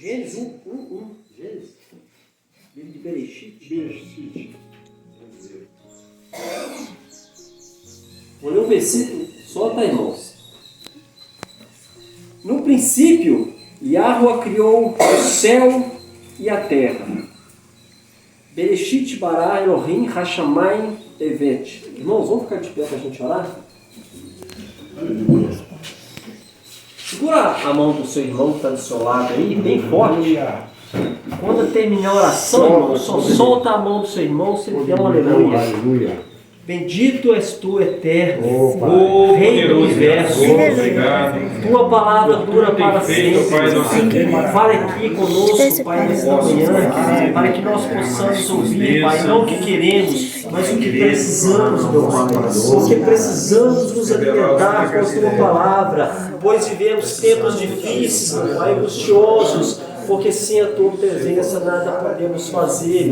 Gênesis 1. Gênesis. Livro de Bereshit. Vou ler um versículo, solta, irmãos. No princípio, Yahweh criou o céu e a terra. Bereshit bara Elohim Hashamayim Tevet. Irmãos, vamos ficar de pé para a gente orar? Segura a mão do seu irmão que está do seu lado aí, bem forte. E quando terminar a oração, irmão, só solta a mão do seu irmão, você dê um aleluia. Bendito és tu, eterno, Rei do universo. Tua palavra dura para sempre. Fale aqui conosco, Pai, nesta manhã, para que nós possamos ouvir, Pai, não o que queremos, mas o que precisamos, meu Pai. Porque precisamos nos alimentar com a tua palavra, pois vivemos tempos difíceis, Pai, angustiosos, porque sem a tua presença nada podemos fazer.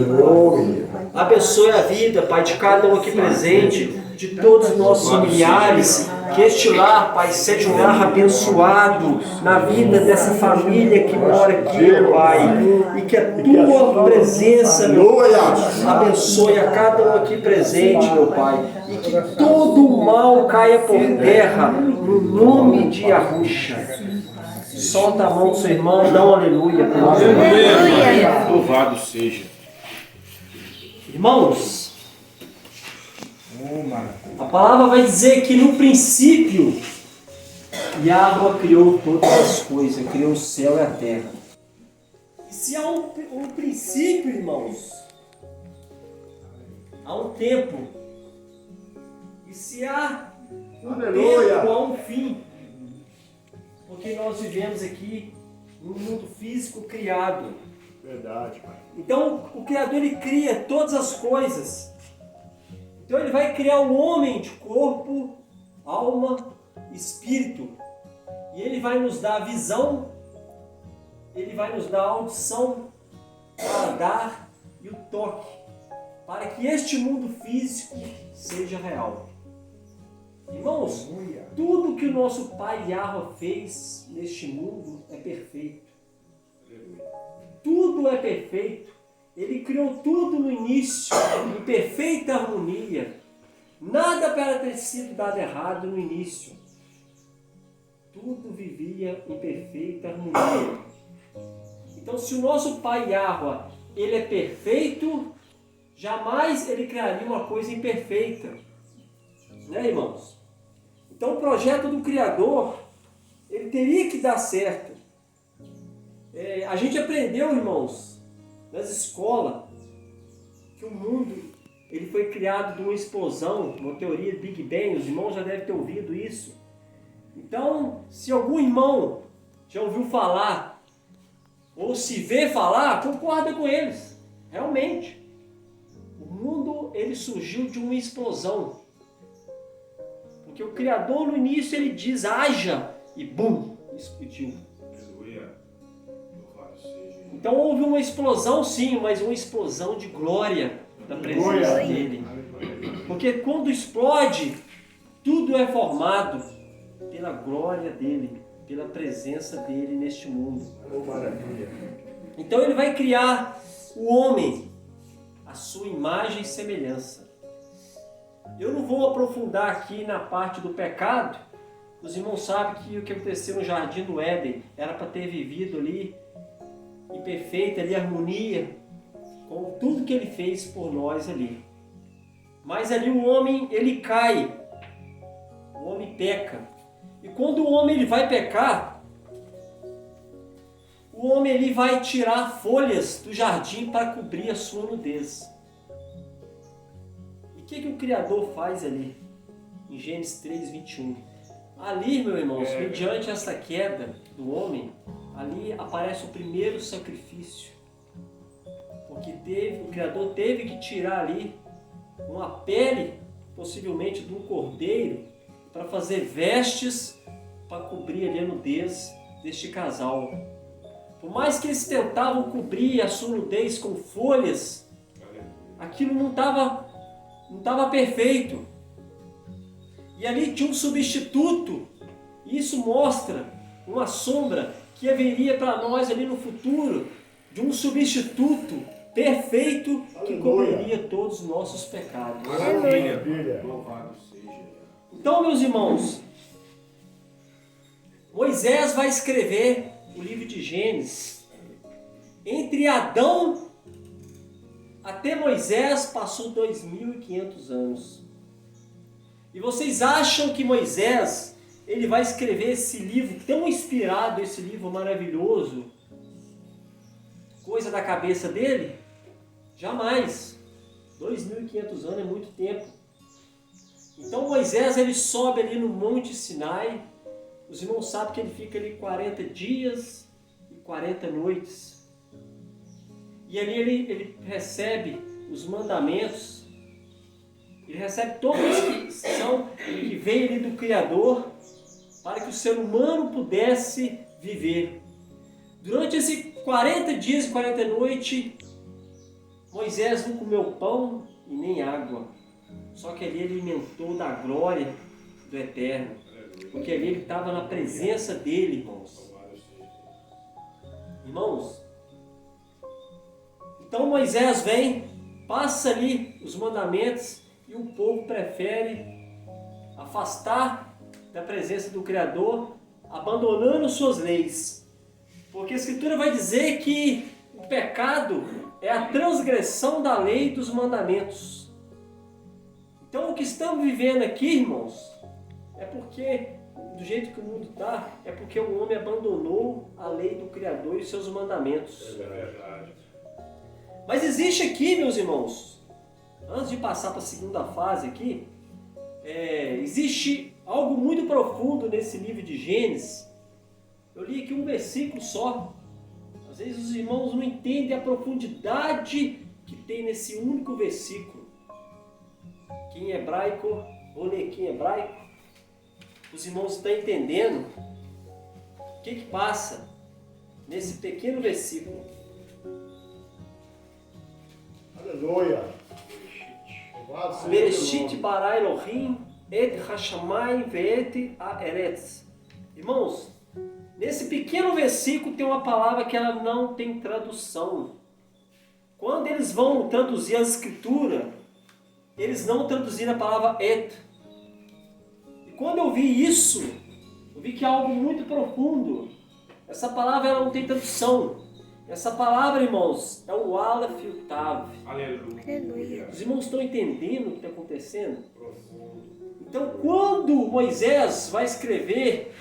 Abençoe a vida, Pai, de cada um aqui presente, de todos os nossos familiares, que este lar, Pai, seja um lar abençoado na vida dessa família que mora aqui, Pai, e que a tua presença, meu Pai, abençoe a cada um aqui presente, meu Pai, e que todo o mal caia por terra, no nome de Yahusha. Solta a mão do seu irmão, dá um aleluia. Aleluia. Louvado seja. Irmãos, a palavra vai dizer que no princípio Yahweh criou todas as coisas, criou o céu e a terra. E se há um princípio, irmãos, há um tempo. E se há um tempo, há um fim. Porque nós vivemos aqui num mundo físico criado. Verdade, Pai. Então, o Criador, ele cria todas as coisas. Então, ele vai criar o homem de corpo, alma, espírito. E ele vai nos dar a visão, ele vai nos dar a audição, o paladar e o toque, para que este mundo físico seja real. Irmãos, tudo que o nosso Pai Yahweh fez neste mundo é perfeito. Tudo é perfeito. Ele criou tudo no início, em perfeita harmonia. Nada para ter sido dado errado no início. Tudo vivia em perfeita harmonia. Então, se o nosso Pai Yahweh, ele é perfeito, jamais ele criaria uma coisa imperfeita. Né, irmãos? Então, o projeto do Criador, ele teria que dar certo. A gente aprendeu, irmãos, nas escolas, que o mundo ele foi criado de uma explosão, uma teoria de Big Bang. Os irmãos já devem ter ouvido isso. Então, se algum irmão já ouviu falar, ou se vê falar, concorda com eles. Realmente, o mundo ele surgiu de uma explosão. Porque o Criador no início ele diz haja e bum, explodiu. Então houve uma explosão sim, mas uma explosão de glória da presença dele. Porque quando explode, tudo é formado pela glória dele, pela presença dele neste mundo. Então ele vai criar o homem, a sua imagem e semelhança. Eu não vou aprofundar aqui na parte do pecado. Os irmãos sabem que o que aconteceu no Jardim do Éden era para ter vivido ali em perfeita ali, harmonia com tudo que ele fez por nós ali. Mas ali o homem ele cai, o homem peca. E quando o homem ele vai pecar, o homem ele vai tirar folhas do jardim para cobrir a sua nudez. O que o Criador faz ali? Em Gênesis 3, 21. Ali, meus irmãos, mediante essa queda do homem, ali aparece o primeiro sacrifício. Porque o Criador teve que tirar ali uma pele, possivelmente de um cordeiro, para fazer vestes para cobrir ali a nudez deste casal. Por mais que eles tentavam cobrir a sua nudez com folhas, aquilo não estava perfeito. E ali tinha um substituto. E isso mostra uma sombra que haveria para nós ali no futuro de um substituto perfeito que cobriria todos os nossos pecados. Aleluia. Louvado seja. Então, meus irmãos, Moisés vai escrever o livro de Gênesis. Entre Adão até Moisés passou 2.500 anos. E vocês acham que Moisés ele vai escrever esse livro tão inspirado, esse livro maravilhoso, coisa da cabeça dele? Jamais. 2.500 anos é muito tempo. Então Moisés ele sobe ali no Monte Sinai. Os irmãos sabem que ele fica ali 40 dias e 40 noites. E ali ele recebe os mandamentos. Ele recebe todos que vêm ali do Criador para que o ser humano pudesse viver. Durante esses 40 dias e 40 noites, Moisés não comeu pão e nem água. Só que ali ele alimentou da glória do Eterno. Porque ali ele estava na presença dele, irmãos. Irmãos, então Moisés vem, passa ali os mandamentos e o povo prefere afastar da presença do Criador, abandonando suas leis. Porque a Escritura vai dizer que o pecado é a transgressão da lei e dos mandamentos. Então o que estamos vivendo aqui, irmãos, é porque, do jeito que o mundo está, é porque o homem abandonou a lei do Criador e seus mandamentos. É verdade. Mas existe aqui, meus irmãos, antes de passar para a segunda fase aqui, existe algo muito profundo nesse livro de Gênesis. Eu li aqui um versículo só. Às vezes os irmãos não entendem a profundidade que tem nesse único versículo. Que em hebraico, vou ler aqui em hebraico, os irmãos estão entendendo o que passa nesse pequeno versículo. Aleluia. Bereshit bara Elohim et hashamayim ve'et haaretz. Irmãos, nesse pequeno versículo tem uma palavra que ela não tem tradução. Quando eles vão traduzir a escritura, eles não traduziram a palavra et. E quando eu vi isso, eu vi que é algo muito profundo. Essa palavra ela não tem tradução. Essa palavra, irmãos, é o Aleph e o Tav. Aleluia. Os irmãos estão entendendo o que está acontecendo? Profundo. Então, quando Moisés vai escrever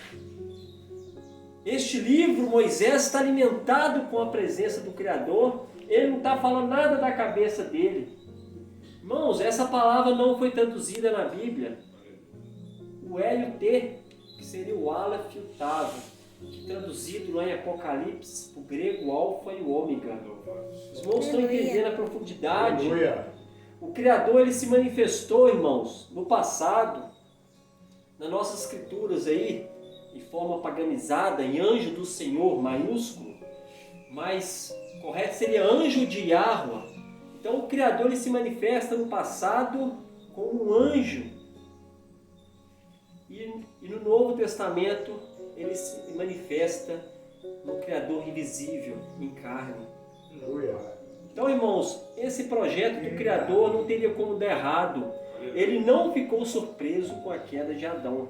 este livro, Moisés está alimentado com a presença do Criador. Ele não está falando nada da cabeça dele. Irmãos, essa palavra não foi traduzida na Bíblia. O E e o T, que seria o Aleph e o Tav, que traduzido lá em Apocalipse, o grego alfa e o ômega. Os irmãos estão entendendo a profundidade. Aleluia. O Criador ele se manifestou, irmãos, no passado, nas nossas escrituras aí, em forma paganizada, em anjo do Senhor, maiúsculo, mas correto seria anjo de Yahweh. Então o Criador ele se manifesta no passado como um anjo. E no Novo Testamento ele se manifesta no Criador invisível, em carne. Aleluia. Então, irmãos, esse projeto do Criador não teria como dar errado. Ele não ficou surpreso com a queda de Adão.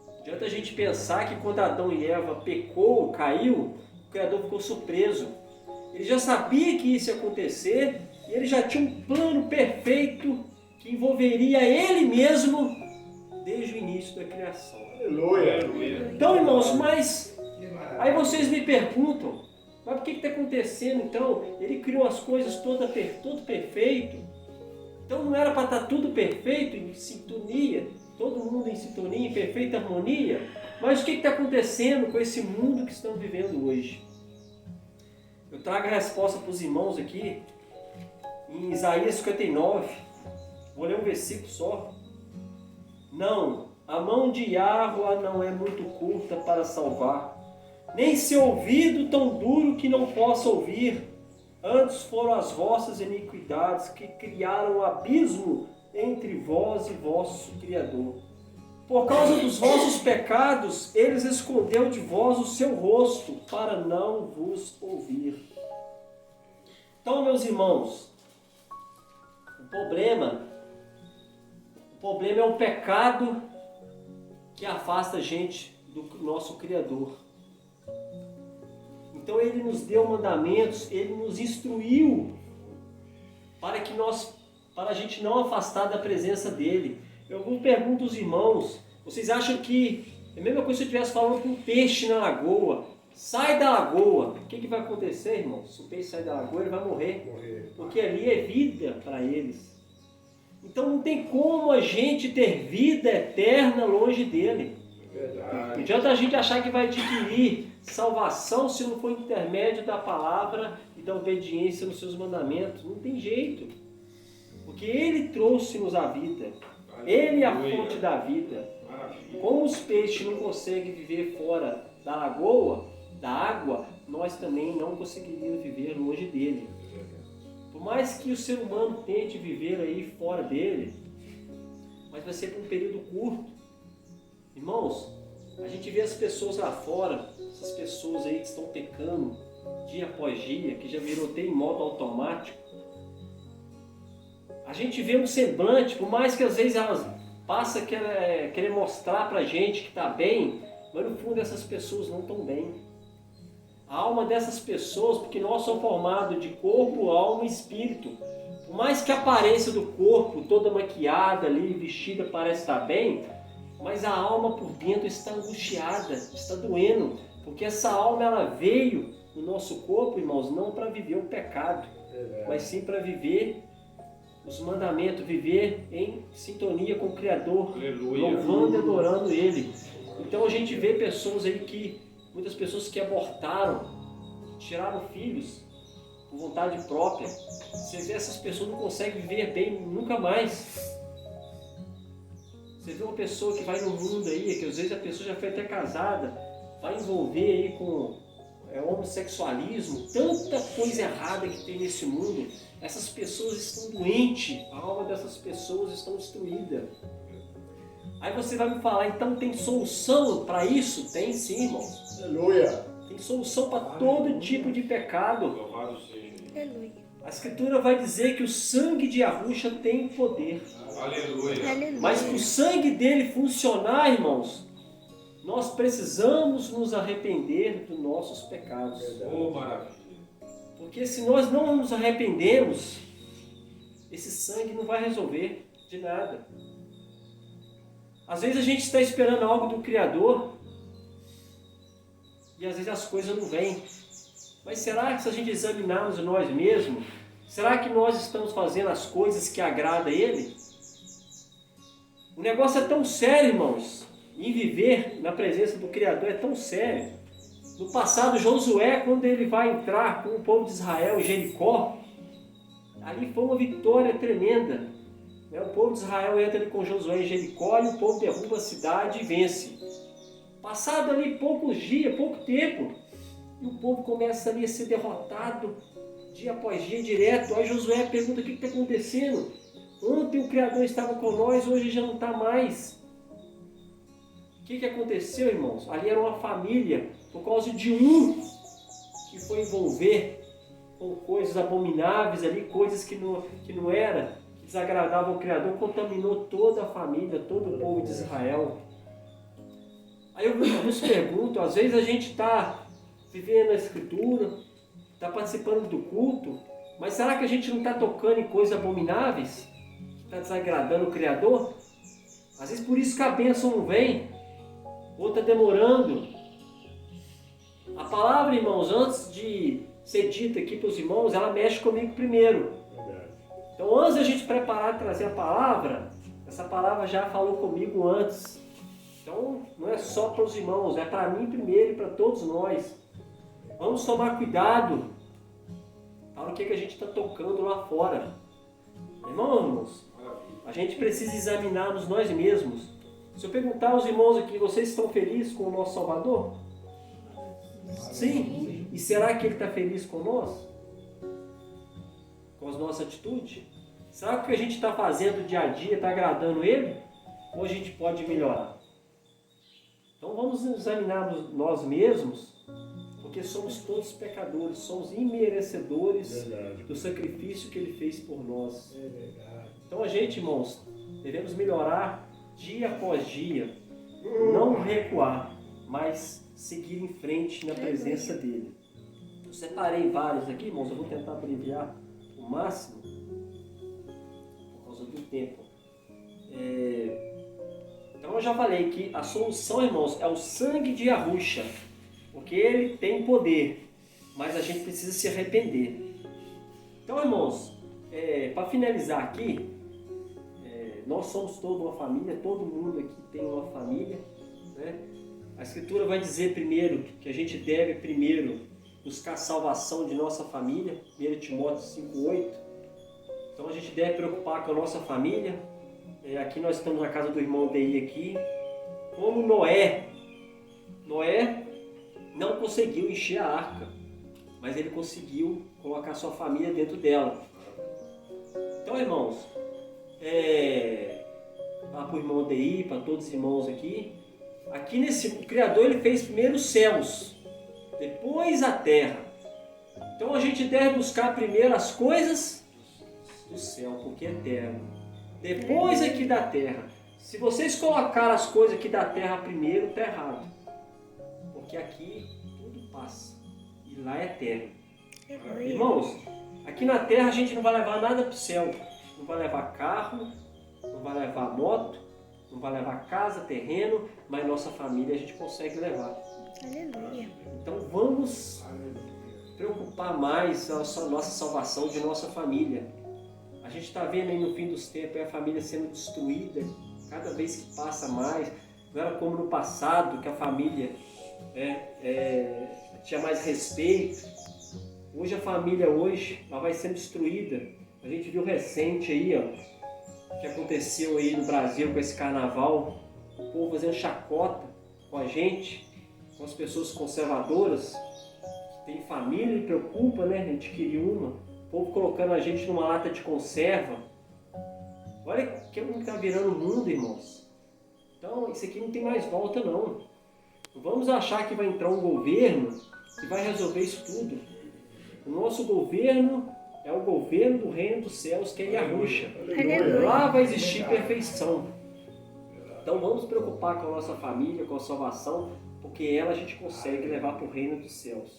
Não adianta a gente pensar que quando Adão e Eva pecou, caiu, o Criador ficou surpreso. Ele já sabia que isso ia acontecer e ele já tinha um plano perfeito que envolveria ele mesmo desde o início da criação. Aleluia. Então, irmãos, mas aí vocês me perguntam, mas por que está acontecendo então? Ele criou as coisas tudo perfeito. Então não era para estar tudo perfeito, em sintonia, todo mundo em sintonia, em perfeita harmonia? Mas o que está acontecendo com esse mundo que estamos vivendo hoje? Eu trago a resposta para os irmãos aqui, em Isaías 59, vou ler um versículo só. Não, a mão de Yahweh não é muito curta para salvar, nem seu ouvido tão duro que não possa ouvir. Antes foram as vossas iniquidades que criaram um abismo entre vós e vosso Criador. Por causa dos vossos pecados, eles escondeu de vós o seu rosto, para não vos ouvir. Então, meus irmãos, o problema é o pecado que afasta a gente do nosso Criador. Então Ele nos deu mandamentos, Ele nos instruiu para a gente não afastar da presença dEle. Eu pergunto aos irmãos, vocês acham que é a mesma coisa se eu estivesse falando com um peixe na lagoa? Sai da lagoa. O que vai acontecer, irmãos? Se o peixe sair da lagoa, ele vai morrer. Porque ali é vida para eles. Então não tem como a gente ter vida eterna longe dele. Não adianta a gente achar que vai adquirir salvação se não for intermédio da palavra e da obediência nos seus mandamentos. Não tem jeito. Porque Ele trouxe-nos a vida. Ele é a fonte da vida. Como os peixes não conseguem viver fora da lagoa, da água, nós também não conseguiríamos viver longe dele. Por mais que o ser humano tente viver aí fora dele, mas vai ser por um período curto. Irmãos, a gente vê as pessoas lá fora, essas pessoas aí que estão pecando dia após dia, que já virou até em modo automático. A gente vê um semblante, por mais que às vezes elas passam a querer mostrar pra gente que está bem, mas no fundo essas pessoas não estão bem. A alma dessas pessoas, porque nós somos formados de corpo, alma e espírito. Por mais que a aparência do corpo, toda maquiada ali, vestida, parece estar bem, mas a alma por dentro está angustiada, está doendo, porque essa alma ela veio no nosso corpo, irmãos, não para viver o pecado, mas sim para viver os mandamentos, viver em sintonia com o Criador, louvando e adorando Ele. Então a gente vê pessoas aí muitas pessoas que abortaram, tiraram filhos por vontade própria. Você vê essas pessoas não conseguem viver bem nunca mais. Você vê uma pessoa que vai no mundo aí, que às vezes a pessoa já foi até casada, vai envolver aí com homossexualismo, tanta coisa errada que tem nesse mundo. Essas pessoas estão doentes, a alma dessas pessoas estão destruída. Aí você vai me falar, então tem solução para isso? Tem sim, irmãos. Aleluia. Tem solução para todo tipo de pecado. Louvado seja Ele. Aleluia. A Escritura vai dizer que o sangue de Yahusha tem poder. Aleluia. Aleluia. Mas para o sangue dele funcionar, irmãos, nós precisamos nos arrepender dos nossos pecados. Oh, maravilha. Porque se nós não nos arrependermos, esse sangue não vai resolver de nada. Às vezes a gente está esperando algo do Criador e às vezes as coisas não vêm. Mas será que se a gente examinarmos nós mesmos, será que nós estamos fazendo as coisas que agradam a Ele? O negócio é tão sério, irmãos, em viver na presença do Criador é tão sério. No passado, Josué, quando ele vai entrar com o povo de Israel em Jericó, ali foi uma vitória tremenda. O povo de Israel entra ali com Josué em Jericó e o povo derruba a cidade e vence. Passado ali poucos dias, pouco tempo, e o povo começa ali a ser derrotado dia após dia direto. Aí Josué pergunta: o que está acontecendo? Ontem o Criador estava com nós, hoje já não está mais. O que aconteceu, irmãos? Ali era uma família, por causa de um que foi envolver com coisas abomináveis ali, coisas que não era, que desagradavam ao Criador, contaminou toda a família, todo o povo de Israel. Aí eu nos pergunto, às vezes a gente está vivendo a Escritura, está participando do culto, mas será que a gente não está tocando em coisas abomináveis? Que está desagradando o Criador? Às vezes por isso que a bênção não vem, ou está demorando. A palavra, irmãos, antes de ser dita aqui para os irmãos, ela mexe comigo primeiro. Então, antes da gente preparar e trazer a palavra, essa palavra já falou comigo antes. Então, não é só para os irmãos, é para mim primeiro e para todos nós. Vamos tomar cuidado para o que a gente está tocando lá fora. Irmãos, a gente precisa examinar-nos nós mesmos. Se eu perguntar aos irmãos aqui, vocês estão felizes com o nosso Salvador? Sim. E será que Ele está feliz com nós? Com as nossas atitudes? Será que o que a gente está fazendo dia a dia está agradando Ele? Ou a gente pode melhorar? Então vamos examinar nós mesmos, porque somos todos pecadores, somos imerecedores do sacrifício que Ele fez por nós. Então a gente, irmãos, devemos melhorar dia após dia, não recuar, mas seguir em frente na presença dEle. Eu separei vários aqui, irmãos, eu vou tentar abreviar o máximo, por causa do tempo. Então eu já falei que a solução, irmãos, é o sangue de Yahusha, porque ele tem poder, mas a gente precisa se arrepender. Então, irmãos, para finalizar aqui, nós somos toda uma família, todo mundo aqui tem uma família, né? A Escritura vai dizer primeiro que a gente deve primeiro buscar a salvação de nossa família, 1 Timóteo 5,8. Então a gente deve preocupar com a nossa família. Aqui nós estamos na casa do irmão Dei aqui. Como Noé não conseguiu encher a arca, mas ele conseguiu colocar sua família dentro dela. Então, irmãos, para o irmão Dei, para todos os irmãos aqui, o Criador ele fez primeiro os céus, depois a terra. Então a gente deve buscar primeiro as coisas do céu, porque é eterno. Depois aqui da terra. Se vocês colocarem as coisas aqui da terra primeiro, está errado. Porque aqui tudo passa. E lá é eterno. Irmãos, aqui na terra a gente não vai levar nada para o céu. Não vai levar carro, não vai levar moto, não vai levar casa, terreno, mas nossa família a gente consegue levar. Aleluia. Então vamos preocupar mais a nossa salvação de nossa família. A gente está vendo aí no fim dos tempos a família sendo destruída, cada vez que passa mais. Não era como no passado, que a família tinha mais respeito. Hoje a família ela vai sendo destruída. A gente viu recente aí, o que aconteceu aí no Brasil com esse carnaval. O povo fazendo chacota com a gente, com as pessoas conservadoras. Tem família e preocupa, né? Adquirir uma. O povo colocando a gente numa lata de conserva. Olha que está virando o mundo, irmãos. Então, isso aqui não tem mais volta, não. Não vamos achar que vai entrar um governo que vai resolver isso tudo. O nosso governo é o governo do reino dos céus, que é Yahusha. Lá vai existir perfeição. Então, vamos preocupar com a nossa família, com a salvação, porque ela a gente consegue levar para o reino dos céus.